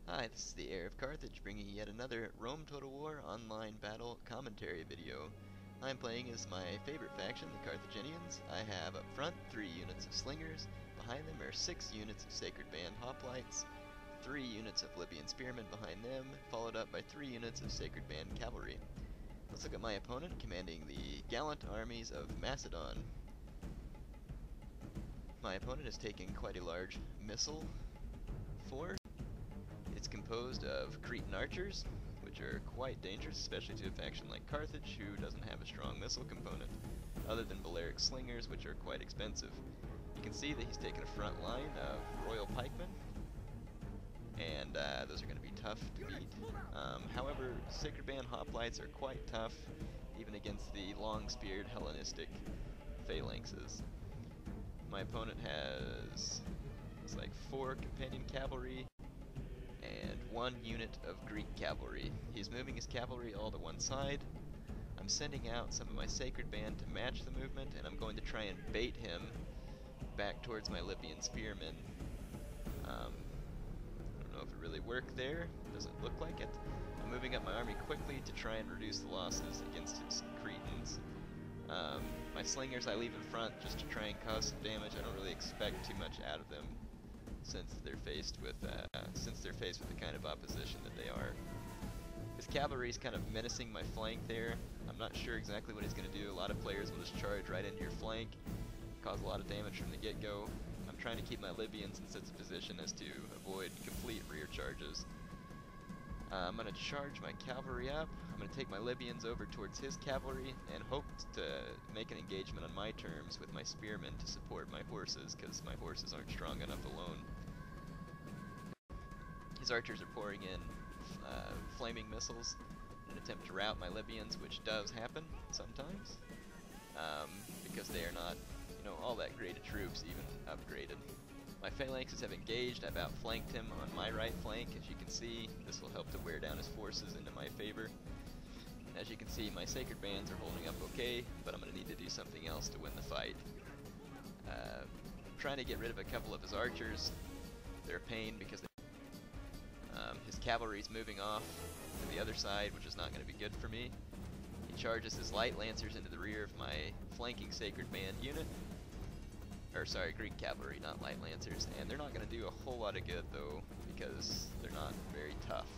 Hi, this is the Heir of Carthage, bringing yet another Rome Total War online battle commentary video. I'm playing as my favorite faction, the Carthaginians. I have up front 3 units of slingers, behind them are 6 units of Sacred Band hoplites, 3 units of Libyan spearmen behind them, followed up by 3 units of Sacred Band cavalry. Let's look at my opponent, commanding the gallant armies of Macedon. My opponent is taking quite a large missile force. It's composed of Cretan archers, which are quite dangerous, especially to a faction like Carthage, who doesn't have a strong missile component, other than Balearic slingers, which are quite expensive. You can see that he's taken a front line of Royal Pikemen, and those are going to be tough to beat. However, Sacred Band hoplites are quite tough, even against the long-speared Hellenistic phalanxes. My opponent has, it's like 4 companion cavalry, and 1 unit of Greek cavalry. He's moving his cavalry all to one side. I'm sending out some of my Sacred Band to match the movement, and I'm going to try and bait him back towards my Libyan spearmen. I don't know if it really worked there. Doesn't look like it. I'm moving up my army quickly to try and reduce the losses against his Cretans. My slingers I leave in front just to try and cause some damage. I don't really expect too much out of them, since they're faced with the kind of opposition that they are. His cavalry is kind of menacing my flank there. I'm not sure exactly what he's going to do. A lot of players will just charge right into your flank, cause a lot of damage from the get-go. I'm trying to keep my Libyans in such a position as to avoid complete rear charges. I'm going to charge my cavalry up. I'm going to take my Libyans over towards his cavalry and hope to make an engagement on my terms with my spearmen to support my horses, because my horses aren't strong enough alone. His archers are pouring in flaming missiles in an attempt to rout my Libyans, which does happen sometimes, because they are not, all that great of troops, even upgraded. My phalanxes have engaged. I've outflanked him on my right flank. As you can see, this will help to wear down his forces into my favor. As you can see, my Sacred Bands are holding up okay, but I'm going to need to do something else to win the fight. I'm trying to get rid of a couple of his archers. They're a pain because his cavalry's moving off to the other side, which is not going to be good for me. He charges his light lancers into the rear of my flanking Sacred Band unit. Sorry, Greek cavalry, not light lancers, and they're not going to do a whole lot of good though, because they're not very tough.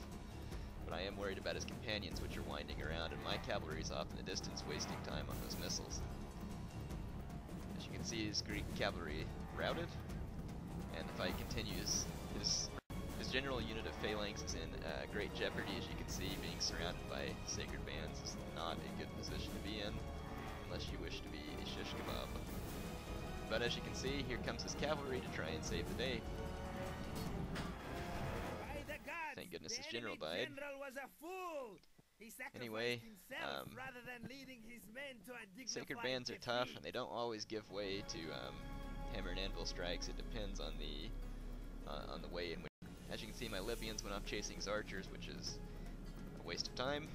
But I am worried about his companions, which are winding around, and my cavalry's off in the distance wasting time on those missiles. As you can see, his Greek cavalry routed, and the fight continues. His general unit of phalanx is in great jeopardy, as you can see. Being surrounded by Sacred Bands is not a good position to be in, unless you wish to be a shish kebab. But as you can see, here comes his cavalry to try and save the day. Thank goodness his general died. Anyway, Sacred Bands are tough, and they don't always give way to hammer and anvil strikes. It depends on the way in which. As you can see, my Libyans went off chasing his archers, which is a waste of time.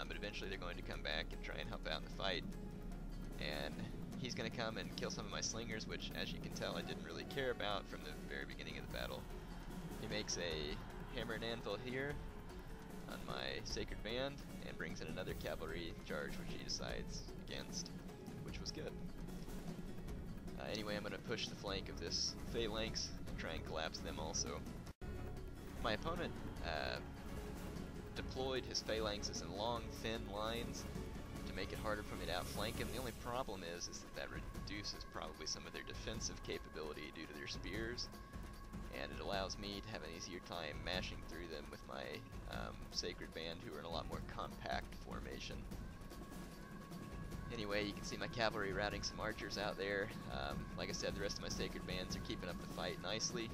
But eventually they're going to come back and try and help out in the fight. And he's going to come and kill some of my slingers, which, as you can tell, I didn't really care about from the very beginning of the battle. He makes a hammer and anvil here on my Sacred Band and brings in another cavalry charge, which he decides against, which was good. Anyway, I'm going to push the flank of this phalanx and try and collapse them also. My opponent deployed his phalanxes in long, thin lines to make it harder for me to outflank him. The only problem is that reduces probably some of their defensive capability due to their spears, and it allows me to have an easier time mashing through them with my Sacred Band, who are in a lot more compact formation. Anyway, you can see my cavalry routing some archers out there. Like I said, the rest of my Sacred Bands are keeping up the fight nicely.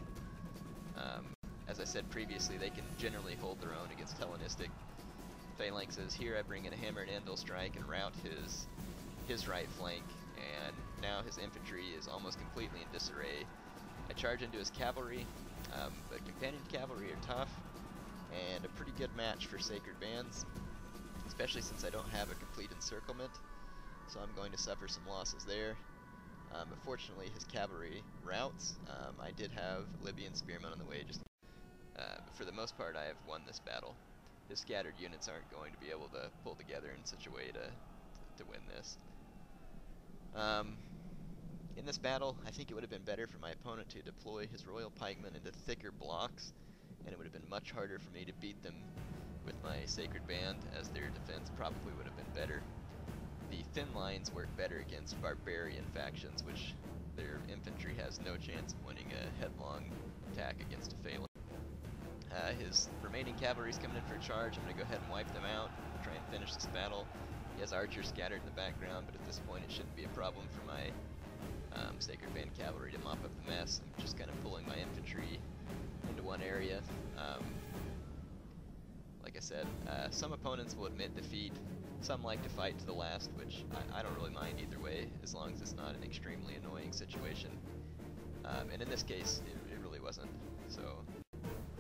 As I said previously, they can generally hold their own against Hellenistic phalanxes. Here I bring in a hammer and anvil strike and rout his right flank, and now his infantry is almost completely in disarray. I charge into his cavalry, but companion cavalry are tough, and a pretty good match for Sacred Bands, especially since I don't have a complete encirclement, so I'm going to suffer some losses there. But fortunately his cavalry routs. I did have Libyan spearmen on the way just for the most part, I have won this battle. His scattered units aren't going to be able to pull together in such a way to win this. In this battle, I think it would have been better for my opponent to deploy his royal pikemen into thicker blocks, and it would have been much harder for me to beat them with my sacred band, as their defense probably would have been better. The thin lines work better against barbarian factions, which their infantry has no chance of winning a headlong attack against a phalanx. His remaining cavalry's coming in for a charge. I'm going to go ahead and wipe them out, try and finish this battle. He has archers scattered in the background, but at this point it shouldn't be a problem for my Sacred Band cavalry to mop up the mess. I'm just kind of pulling my infantry into one area. Like I said, some opponents will admit defeat. Some like to fight to the last, which I don't really mind either way, as long as it's not an extremely annoying situation. And in this case, it really wasn't. So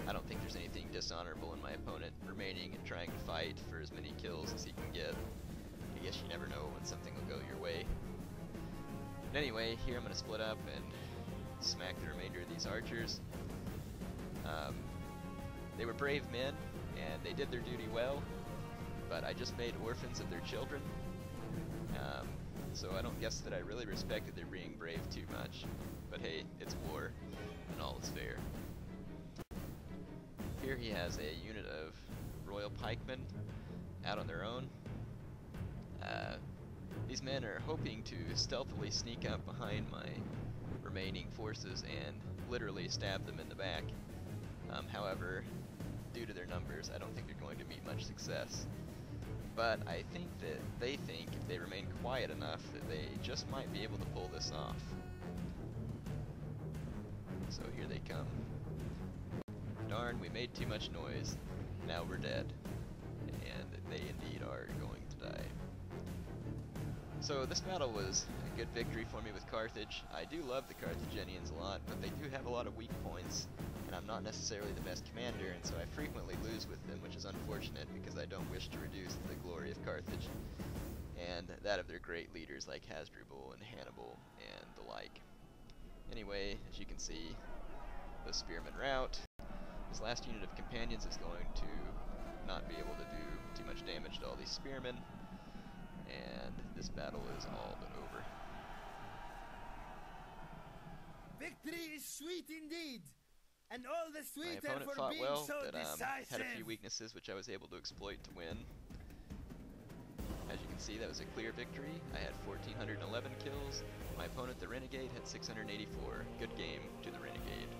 I don't think there's anything dishonorable in my opponent remaining and trying to fight for as many kills as he can get. I guess you never know when something will go your way. But anyway, here I'm going to split up and smack the remainder of these archers. They were brave men, and they did their duty well, but I just made orphans of their children. So I don't guess that I really respected their being brave too much. But hey, it's war, and all is fair. Here he has a unit of royal pikemen out on their own. These men are hoping to stealthily sneak up behind my remaining forces and literally stab them in the back. However, due to their numbers, I don't think they're going to meet much success. But I think that they think if they remain quiet enough that they just might be able to pull this off. So here they come. Darn, we made too much noise. Now we're dead. And they indeed are going to die. So this battle was a good victory for me with Carthage. I do love the Carthaginians a lot, but they do have a lot of weak points, and I'm not necessarily the best commander, and so I frequently lose with them, which is unfortunate because I don't wish to reduce the glory of Carthage and that of their great leaders like Hasdrubal and Hannibal and the like. Anyway, as you can see, the spearman rout. This last unit of companions is going to not be able to do too much damage to all these spearmen, and this battle is all but over. Victory is sweet indeed, and all the My sweeter opponent for fought being well, so but decisive. had a few weaknesses which I was able to exploit to win. As you can see, that was a clear victory. I had 1,411 kills. My opponent, the Renegade, had 684. Good game to the Renegade.